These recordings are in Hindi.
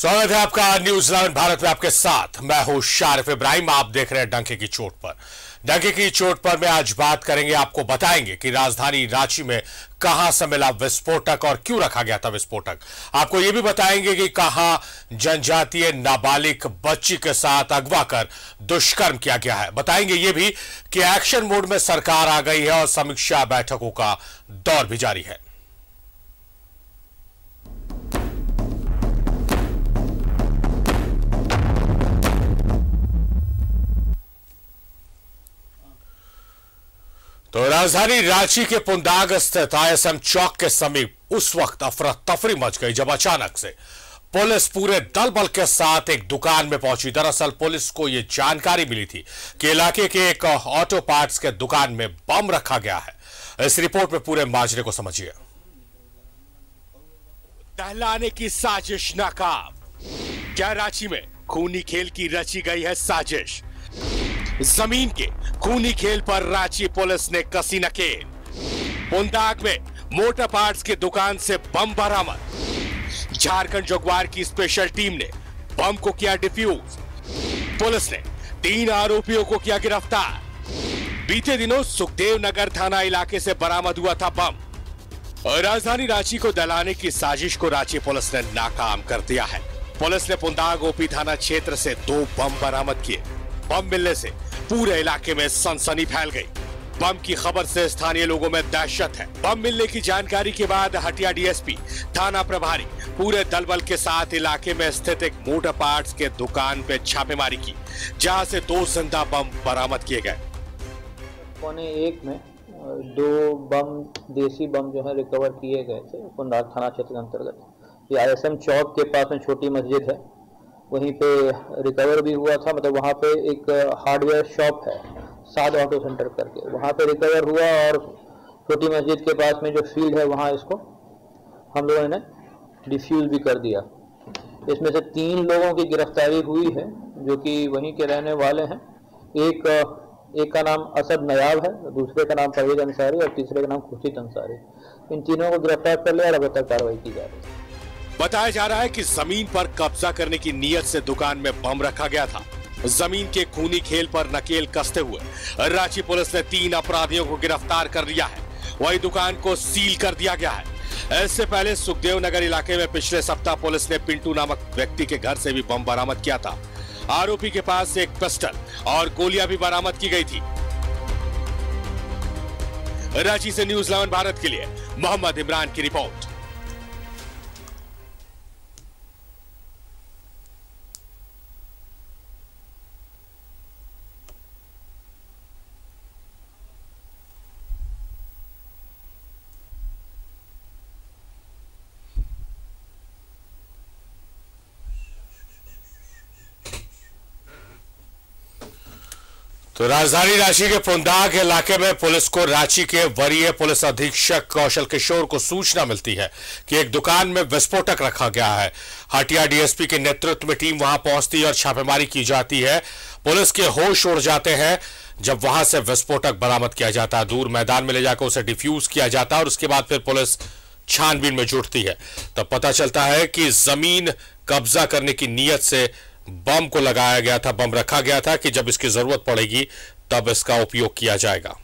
स्वागत है आपका न्यूज 11 भारत में। आपके साथ मैं हूं शारिफ इब्राहिम। आप देख रहे हैं डंके की चोट पर। डंके की चोट पर मैं आज बात करेंगे, आपको बताएंगे कि राजधानी रांची में कहां से मिला विस्फोटक और क्यों रखा गया था विस्फोटक। आपको यह भी बताएंगे कि कहां जनजातीय नाबालिग बच्ची के साथ अगवा कर दुष्कर्म किया गया है। बताएंगे यह भी कि एक्शन मोड में सरकार आ गई है और समीक्षा बैठकों का दौर भी जारी है। तो राजधानी रांची के पुंदाग स्थित आईएसएम चौक के समीप उस वक्त अफरा तफरी मच गई जब अचानक से पुलिस पूरे दल बल के साथ एक दुकान में पहुंची। दरअसल पुलिस को यह जानकारी मिली थी कि इलाके के एक ऑटो पार्ट्स के दुकान में बम रखा गया है। इस रिपोर्ट में पूरे माजरे को समझिए। दहलाने की साजिश नाकाम। क्या रांची में खूनी खेल की रची गई है साजिश? जमीन के खूनी खेल पर रांची पुलिस ने कसी नकेल। पुंदाग में मोटर पार्ट्स की दुकान से बम बरामद। झारखंड जगुआर की स्पेशल टीम ने बम को किया डिफ्यूज। पुलिस ने 3 आरोपियों को किया गिरफ्तार। बीते दिनों सुखदेव नगर थाना इलाके से बरामद हुआ था बम। राजधानी रांची को दहलाने की साजिश को रांची पुलिस ने नाकाम कर दिया है। पुलिस ने पुंदाग ओपी थाना क्षेत्र से 2 बम बरामद किए। बम मिलने से पूरे इलाके में सनसनी फैल गई। बम की खबर से स्थानीय लोगों में दहशत है। बम मिलने की जानकारी के बाद हटिया डीएसपी थाना प्रभारी पूरे दलबल के साथ इलाके में स्थित एक मोटर पार्ट्स के दुकान पे छापेमारी की, जहां से 2 जिंदा बम बरामद किए गए। 1:15 में 2 बम, देसी बम जो है रिकवर किए गए थे पुंदाग थाना क्षेत्र के अंतर्गत। ये आईएसएम चौक के पास में छोटी मस्जिद है, वहीं पे रिकवर भी हुआ था। मतलब वहाँ पे एक हार्डवेयर शॉप है, साद ऑटो सेंटर करके, वहाँ पे रिकवर हुआ। और छोटी मस्जिद के पास में जो फील्ड है वहाँ इसको हम लोगों ने डिफ्यूज भी कर दिया। इसमें से 3 लोगों की गिरफ्तारी हुई है जो कि वहीं के रहने वाले हैं। एक का नाम असद नयाब है, दूसरे का नाम परवेज अंसारी और तीसरे का नाम खुर्शीद अंसारी। इन तीनों को गिरफ्तार कर लिया और अब तक कार्रवाई की जा रही है। बताया जा रहा है कि जमीन पर कब्जा करने की नीयत से दुकान में बम रखा गया था। जमीन के खूनी खेल पर नकेल कसते हुए रांची पुलिस ने 3 अपराधियों को गिरफ्तार कर लिया है। वही दुकान को सील कर दिया गया है। इससे पहले सुखदेव नगर इलाके में पिछले सप्ताह पुलिस ने पिंटू नामक व्यक्ति के घर से भी बम बरामद किया था। आरोपी के पास से एक पिस्टल और गोलियां भी बरामद की गई थी। रांची से न्यूज 11 भारत के लिए मोहम्मद इमरान की रिपोर्ट। तो राजधानी रांची के पुंदाग इलाके में पुलिस को रांची के वरीय पुलिस अधीक्षक कौशल किशोर को सूचना मिलती है कि एक दुकान में विस्फोटक रखा गया है। हटिया डीएसपी के नेतृत्व में टीम वहां पहुंचती है और छापेमारी की जाती है। पुलिस के होश उड़ जाते हैं जब वहां से विस्फोटक बरामद किया जाता है। दूर मैदान में ले जाकर उसे डिफ्यूज किया जाता है और उसके बाद फिर पुलिस छानबीन में जुटती है। तब पता चलता है कि जमीन कब्जा करने की नीयत से बम को लगाया गया था, बम रखा गया था कि जब इसकी जरूरत पड़ेगी तब इसका उपयोग किया जाएगा।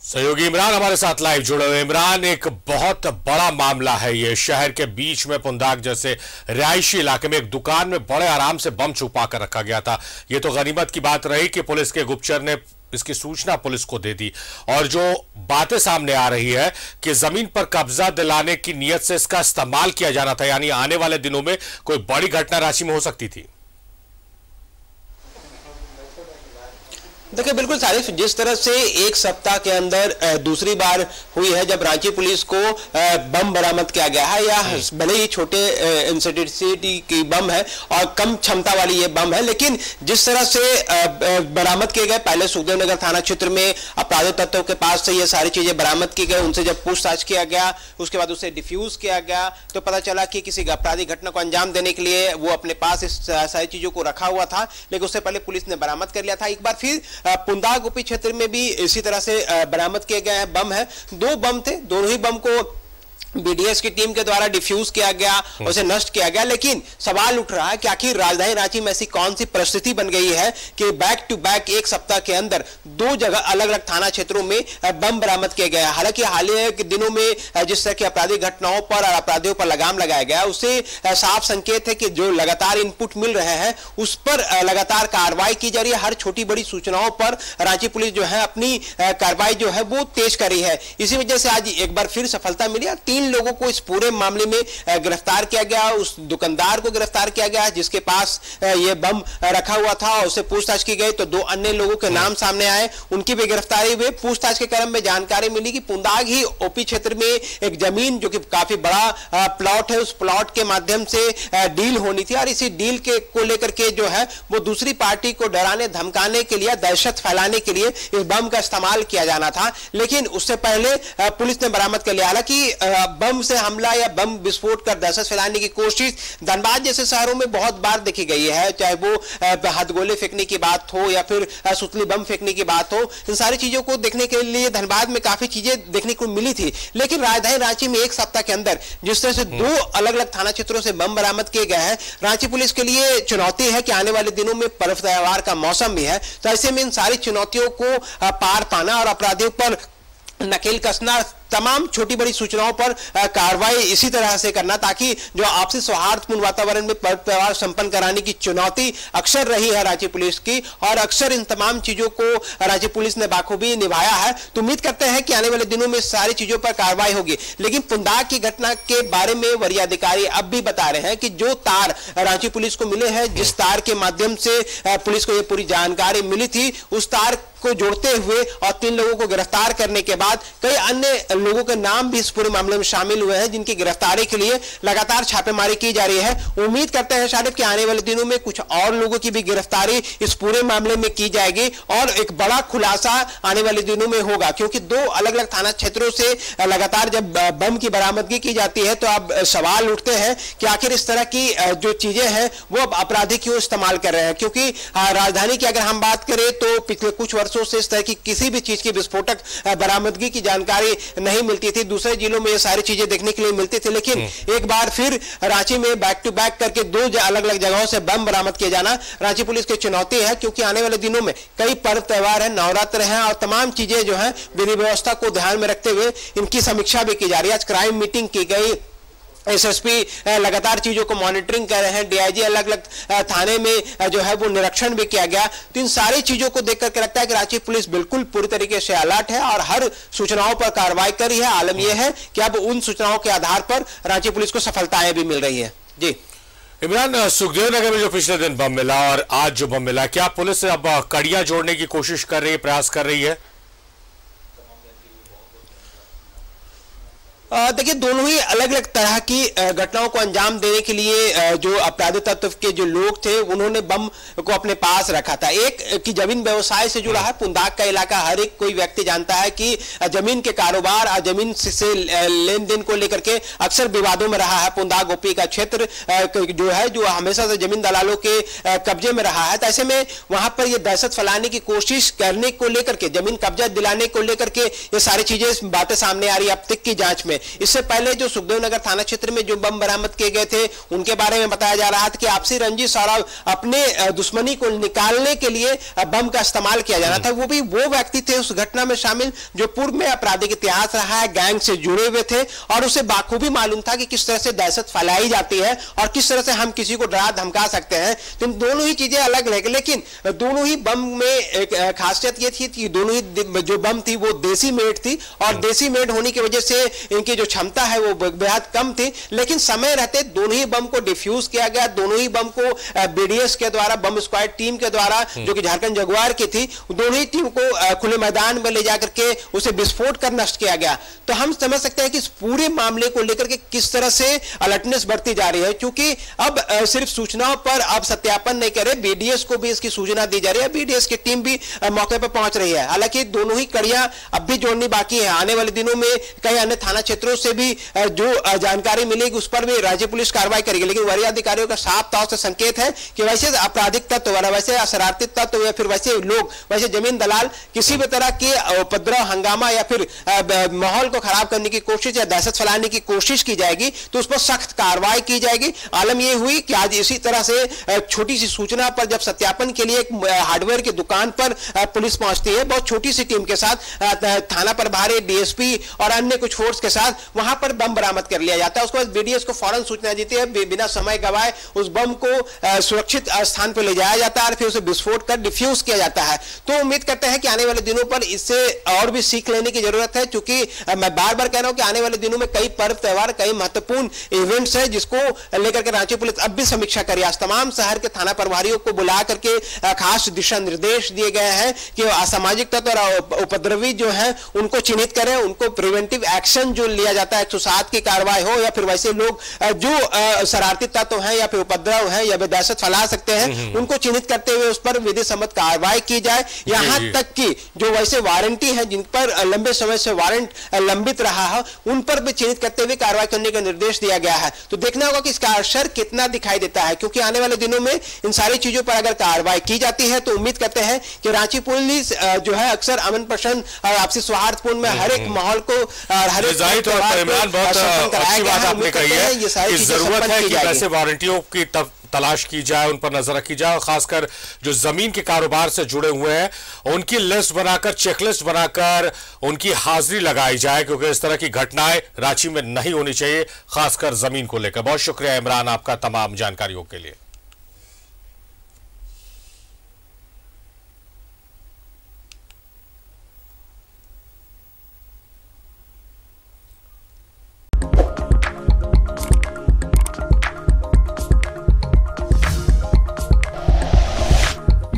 सहयोगी इमरान हमारे साथ लाइव जुड़े हुए। इमरान, एक बहुत बड़ा मामला है ये। शहर के बीच में पुंदाग जैसे रिहायशी इलाके में एक दुकान में बड़े आराम से बम छुपा कर रखा गया था। ये तो गनीमत की बात रही कि पुलिस के गुप्तचर ने इसकी सूचना पुलिस को दे दी। और जो बातें सामने आ रही है कि जमीन पर कब्जा दिलाने की नीयत से इसका इस्तेमाल किया जाना था, यानी आने वाले दिनों में कोई बड़ी घटना रांची में हो सकती थी। देखिए बिल्कुल सारिफ, जिस तरह से एक सप्ताह के अंदर दूसरी बार हुई है जब रांची पुलिस को बम बरामद किया गया है, या भले ही छोटे इंटेंसिटी की बम है और कम क्षमता वाली ये बम है, लेकिन जिस तरह से बरामद किए गए, पहले सुखदेव नगर थाना क्षेत्र में अपराधी तत्वों के पास से ये सारी चीजें बरामद की गई, उनसे जब पूछताछ किया गया उसके बाद उसे डिफ्यूज किया गया तो पता चला कि किसी आपराधिक घटना को अंजाम देने के लिए वो अपने पास इस सारी चीजों को रखा हुआ था, लेकिन उससे पहले पुलिस ने बरामद कर लिया था। एक बार फिर पुंदाग गोपी क्षेत्र में भी इसी तरह से बरामद किए गए हैं बम है। 2 बम थे, दोनों ही बम को बीडीएस की टीम के द्वारा डिफ्यूज किया गया, उसे नष्ट किया गया, लेकिन सवाल उठ रहा है कि आखिर राजधानी रांची में ऐसी कौन सी परिस्थिति बन गई है कि बैक टू बैक एक सप्ताह के अंदर 2 जगह अलग अलग थाना क्षेत्रों में बम बरामद किए गए। हालांकि हालिया के दिनों में जिस तरह की आपराधिक घटनाओं पर और अपराधियों पर लगाम लगाया गया, उससे साफ संकेत है कि जो लगातार इनपुट मिल रहे हैं उस पर लगातार कार्रवाई की जा रही है। हर छोटी बड़ी सूचनाओं पर रांची पुलिस जो है अपनी कार्रवाई जो है वो तेज कर रही है। इसी वजह से आज एक बार फिर सफलता मिली और 3 लोगों को इस पूरे मामले में गिरफ्तार किया गया। उस दुकानदार को गिरफ्तार किया गया जिसके पास ये बम रखा हुआ था और उससे पूछताछ की गई तो 2 अन्य लोगों के नाम सामने आए, उनकी भी गिरफ्तारी हुई। पूछताछ के क्रम में जानकारी मिली कि पुंदाग ही ओपी क्षेत्र में एक जमीन जो कि काफी बड़ा प्लॉट है, उस प्लॉट के माध्यम से डील होनी थी और इसी डील के को लेकर के जो है वो दूसरी पार्टी को डराने धमकाने के लिए, दहशत फैलाने के लिए इस बम का इस्तेमाल किया जाना था। लेकिन उससे पहले पुलिस ने बरामद कर लिया। हालांकि बम से हमला या बम विस्फोट कर दहशत फैलाने की कोशिश धनबाद जैसे शहरों में बहुत बार देखी गई है, चाहे वो हथगोले फेंकने की बात हो या फिर सुतली बम फेंकने की बात हो। इन सारी चीजों को देखने के लिए धनबाद में काफी चीजें देखने को मिली थी, लेकिन राजधानी रांची में एक सप्ताह के अंदर जिस तरह से 2 अलग अलग थाना क्षेत्रों से बम बरामद किए गए हैं, रांची पुलिस के लिए चुनौती है कि आने वाले दिनों में पर्व त्योहार का मौसम भी है, तो ऐसे में इन सारी चुनौतियों को पार पाना और अपराधियों पर नकेल कसना, तमाम छोटी बड़ी सूचनाओं पर कार्रवाई इसी तरह से करना ताकि जो आपसी सौहार्दपूर्ण वातावरण में पर्व त्योहार संपन्न कराने की चुनौती अक्सर रही है रांची पुलिस की और अक्सर इन तमाम चीजों को रांची पुलिस ने बाखूबी निभाया है। तो उम्मीद करते हैं कि आने वाले दिनों में सारी चीजों पर कार्रवाई होगी। लेकिन पुंदाग की घटना के बारे में वरीय अधिकारी अब भी बता रहे हैं कि जो तार रांची पुलिस को मिले हैं, जिस तार के माध्यम से पुलिस को यह पूरी जानकारी मिली थी, उस तार को जोड़ते हुए और 3 लोगों को गिरफ्तार करने के बाद कई अन्य लोगों के नाम भी इस पूरे मामले में शामिल हुए हैं जिनकी गिरफ्तारी के लिए लगातार छापेमारी की जा रही है। उम्मीद करते हैं शायद कि आने वाले दिनों में कुछ और लोगों की भी गिरफ्तारी इस पूरे मामले में की जाएगी और एक बड़ा खुलासा आने वाले दिनों में होगा, क्योंकि 2 अलग अलग थाना क्षेत्रों से लगातार जब बम की बरामदगी की जाती है तो अब सवाल उठते हैं कि आखिर इस तरह की जो चीजें हैं वो अब अपराधी क्यों इस्तेमाल कर रहे हैं। क्योंकि राजधानी की अगर हम बात करें तो पिछले कुछ वर्षों से इस तरह की किसी भी चीज की विस्फोटक बरामदगी की जानकारी नहीं मिलती थी। दूसरे जिलों में ये सारी चीजें देखने के लिए मिलती थी, लेकिन एक बार फिर रांची में बैक टू बैक करके 2 अलग अलग जगहों से बम बरामद किए जाना रांची पुलिस की चुनौती है, क्योंकि आने वाले दिनों में कई पर्व त्योहार है, नवरात्र है और तमाम चीजें जो है विधि व्यवस्था को ध्यान में रखते हुए इनकी समीक्षा भी की जा रही है। आज क्राइम मीटिंग की गई, एसएसपी लगातार चीजों को मॉनिटरिंग कर रहे हैं, डीआईजी अलग अलग थाने में जो है वो निरीक्षण भी किया गया। तो इन सारी चीजों को देख करके लगता है कि रांची पुलिस बिल्कुल पूरी तरीके से अलर्ट है और हर सूचनाओं पर कार्रवाई कर रही है। आलम यह है कि अब उन सूचनाओं के आधार पर रांची पुलिस को सफलताएं भी मिल रही है। जी इमरान, सुखदेव नगर में जो पिछले दिन बम मिला और आज जो बम मिला, क्या पुलिस अब कड़ियां जोड़ने की कोशिश कर रही है, प्रयास कर रही है? देखिए दोनों ही अलग अलग तरह की घटनाओं को अंजाम देने के लिए जो अपराधी तत्व के जो लोग थे उन्होंने बम को अपने पास रखा था। एक कि जमीन व्यवसाय से जुड़ा है, पुंदाग का इलाका हर एक कोई व्यक्ति जानता है कि जमीन के कारोबार और जमीन से लेन देन को लेकर के अक्सर विवादों में रहा है। पुंदाग ओपी का क्षेत्र जो है जो हमेशा से जमीन दलालों के कब्जे में रहा है, तो ऐसे में वहां पर यह दहशत फैलाने की कोशिश करने को लेकर के, जमीन कब्जा दिलाने को लेकर के ये सारी चीजें बातें सामने आ रही है अब तक की जांच में। इससे पहले जो सुखदेव नगर थाना क्षेत्र में जो बम बरामद किए गए थे उनके बारे में बताया जा रहा था कि आपसी रंजिश और अपने दुश्मनी को निकालने के लिए बम का इस्तेमाल किया जाना था। वो भी वो व्यक्ति थे उस घटना में शामिल जो पूर्व में आपराधिक इतिहास रहा है, गैंग से जुड़े हुए थे और उसे बाखूबी मालूम था कि किस तरह से दहशत फैलाई जाती है और किस तरह से हम किसी को डरा धमका सकते हैं। तो दोनों ही चीजें अलग अलग, लेकिन दोनों ही बम में एक खासियत ये थी कि दोनों ही जो बम थी वो देसी मेड थी और देसी मेड होने की वजह से इनकी उनकी जो क्षमता है वो बेहद कम थी, लेकिन समय रहते दोनों ही बम को डिफ्यूज किया गया। दोनों ही बम को बीडीएस के द्वारा, बम स्क्वाड टीम के द्वारा, जो कि झारखंड जगुआर की थी, दोनों ही टीम को खुले मैदान में ले जाकर के उसे विस्फोट कर नष्ट किया गया। तो हम समझ सकते हैं कि इस पूरे मामले को लेकर के किस तरह से अलर्टनेस बढ़ती जा रही है, क्योंकि अब सिर्फ सूचनाओं पर अब सत्यापन नहीं करे, बीडीएस को भी इसकी सूचना दी जा रही है, बीडीएस की टीम भी मौके पर पहुंच रही है। हालांकि दोनों ही कड़ियां अब भी जोड़नी बाकी है। आने वाले दिनों में कई अन्य थाना क्षेत्रों से भी जो जानकारी मिलेगी उस पर भी राज्य पुलिस कार्रवाई करेगी, लेकिन वरीय अधिकारियों का साफ तौर से संकेत है कि वैसे आपराधिक तत्व, वैसे शरारती तत्व या फिर वैसे लोग, वैसे जमीन दलाल किसी भी तरह के उपद्रव, हंगामा या फिर माहौल को खराब करने की कोशिश या दहशत फैलाने की कोशिश की जाएगी तो उस पर सख्त कार्रवाई की जाएगी। आलम यह हुई कि आज इसी तरह से छोटी सी सूचना पर जब सत्यापन के लिए एक हार्डवेयर की दुकान पर पुलिस पहुंचती है, बहुत छोटी सी टीम के साथ, थाना प्रभारी, डीएसपी और अन्य कुछ फोर्स के साथ, वहां पर बम बरामद कर लिया जाता है। उसके बाद बीडीएस को फौरन सूचना देती है, बिना समय गवाए उस बम को सुरक्षित स्थान पर ले जाया जाता है और फिर उसे विस्फोट कर डिफ्यूज किया जाता है। तो उम्मीद करते हैं कि आने वाले दिनों पर इससे और भी सीख लेने की जरूरत है, क्योंकि मैं बार बार कह रहा हूं कि आने वाले दिनों में कई पर्व, त्योहार, कई महत्वपूर्ण इवेंट्स है जिसको लेकर के रांची पुलिस अब भी समीक्षा करी। आज तमाम शहर के थाना प्रभारियों को बुला करके खास दिशा निर्देश दिए गए हैं कि असामाजिक तत्व और उपद्रवी जो है उनको चिन्हित करें, उनको प्रिवेंटिव एक्शन जो लिया जाता है 107 की कार्रवाई हो या फिर वैसे लोग जो शरारती तत्व हैं या फिर उपद्रव हैं या दहशत फैला सकते हैं उनको चिन्हित करते हुए उस पर विधि सम्मत कार्रवाई की जाए। यहां तक कि जो वैसे वारंटी है जिन पर लंबे समय से वारंट लंबित रहा है उन पर भी चिन्हित करते हुए कार्रवाई करने का निर्देश दिया गया है। तो देखना होगा कि इसका असर कितना दिखाई देता है, क्योंकि आने वाले दिनों में इन सारी चीजों पर अगर कार्रवाई की जाती है तो उम्मीद करते हैं कि रांची पुलिस जो है अक्सर अमन प्रसन्न और आपसी सौहार्दपूर्ण में हर एक माहौल को हर एक जरूरत है कि ऐसे वारंटियों की तलाश की जाए, उन पर नजर रखी जाए और खासकर जो जमीन के कारोबार से जुड़े हुए हैं उनकी लिस्ट बनाकर, चेकलिस्ट बनाकर उनकी हाजिरी लगाई जाए, क्योंकि इस तरह की घटनाएं रांची में नहीं होनी चाहिए, खासकर जमीन को लेकर। बहुत शुक्रिया इमरान आपका तमाम जानकारियों के लिए।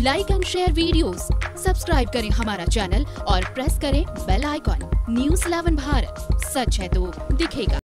Like and share videos, subscribe करें हमारा चैनल और प्रेस करें बेल आइकॉन। न्यूज़ 11 भारत, सच है तो दिखेगा।